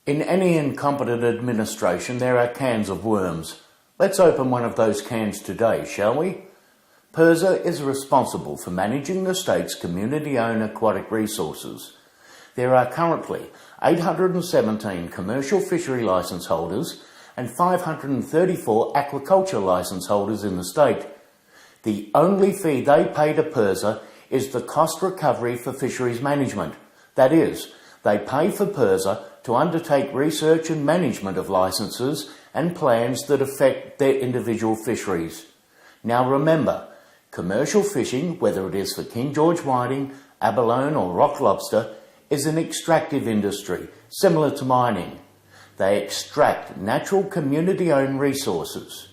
In any incompetent administration, there are cans of worms. Let's open one of those cans today, shall we? PIRSA is responsible for managing the state's community-owned aquatic resources. There are currently 817 commercial fishery licence holders and 534 aquaculture licence holders in the state. The only fee they pay to PIRSA is the cost recovery for fisheries management. That is, they pay for PIRSA to undertake research and management of licences and plans that affect their individual fisheries. Now remember, commercial fishing, whether it is for King George whiting, abalone or rock lobster, is an extractive industry, similar to mining. They extract natural community-owned resources.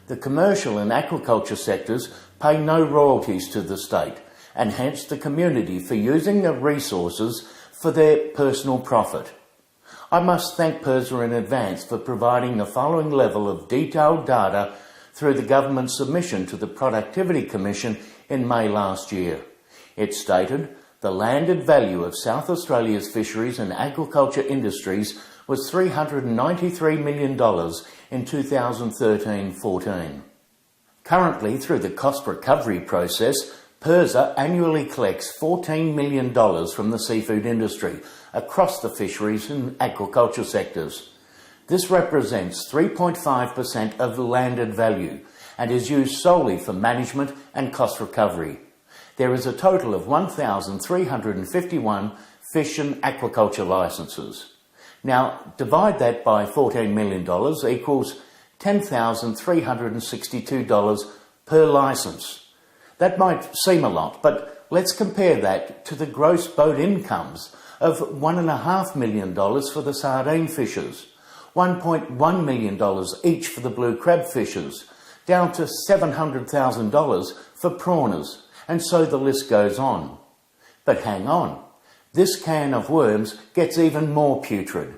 The commercial and aquaculture sectors pay no royalties to the state, and hence the community for using the resources for their personal profit. I must thank PIRSA in advance for providing the following level of detailed data through the government submission to the Productivity Commission in May last year. It stated the landed value of South Australia's fisheries and agriculture industries was $393 million in 2013-14. Currently, through the cost recovery process, PIRSA annually collects $14 million from the seafood industry across the fisheries and aquaculture sectors. This represents 3.5% of the landed value and is used solely for management and cost recovery. There is a total of 1,351 fish and aquaculture licences. Now, divide that by $14 million equals $10,362 per licence. That might seem a lot, but let's compare that to the gross boat incomes of $1.5 million for the sardine fishers, $1.1 million each for the blue crab fishers, down to $700,000 for prawners, and so the list goes on. But hang on, this can of worms gets even more putrid.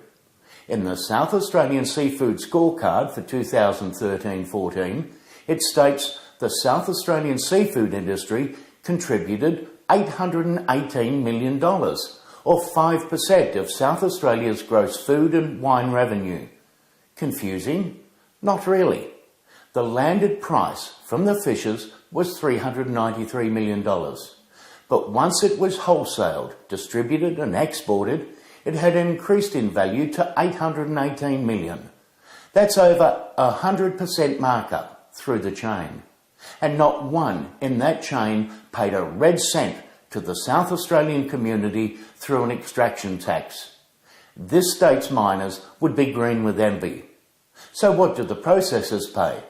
In the South Australian Seafood Scorecard for 2013-14, it states the South Australian seafood industry contributed $818 million, or 5% of South Australia's gross food and wine revenue. Confusing? Not really. The landed price from the fishers was $393 million. But once it was wholesaled, distributed and exported, it had increased in value to $818 million. That's over 100% markup through the chain. And not one in that chain paid a red cent to the South Australian community through an extraction tax. This state's miners would be green with envy. So what do the processors pay?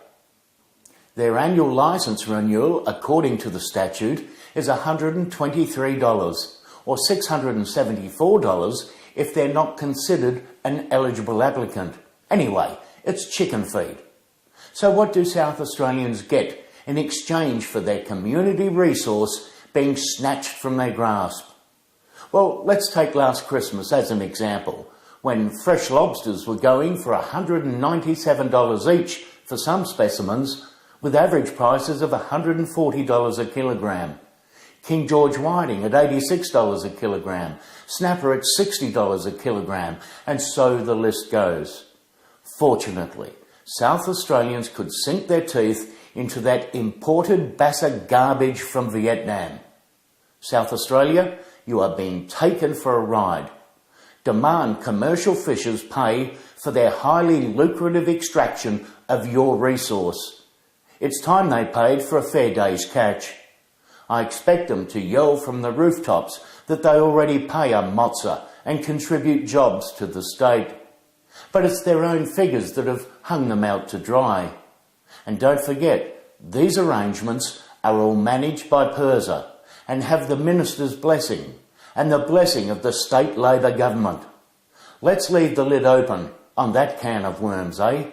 Their annual licence renewal, according to the statute, is $123, or $674 if they're not considered an eligible applicant. Anyway, it's chicken feed. So what do South Australians get in exchange for their community resource being snatched from their grasp? Well, let's take last Christmas as an example, when fresh lobsters were going for $197 each for some specimens, with average prices of $140 a kilogram. King George whiting at $86 a kilogram, snapper at $60 a kilogram, and so the list goes. Fortunately, South Australians could sink their teeth into that imported bassa garbage from Vietnam. South Australia, you are being taken for a ride. Demand commercial fishers pay for their highly lucrative extraction of your resource. It's time they paid for a fair day's catch. I expect them to yell from the rooftops that they already pay a mozza and contribute jobs to the state. But it's their own figures that have hung them out to dry. And don't forget, these arrangements are all managed by PIRSA and have the Minister's blessing and the blessing of the state Labor government. Let's leave the lid open on that can of worms, eh?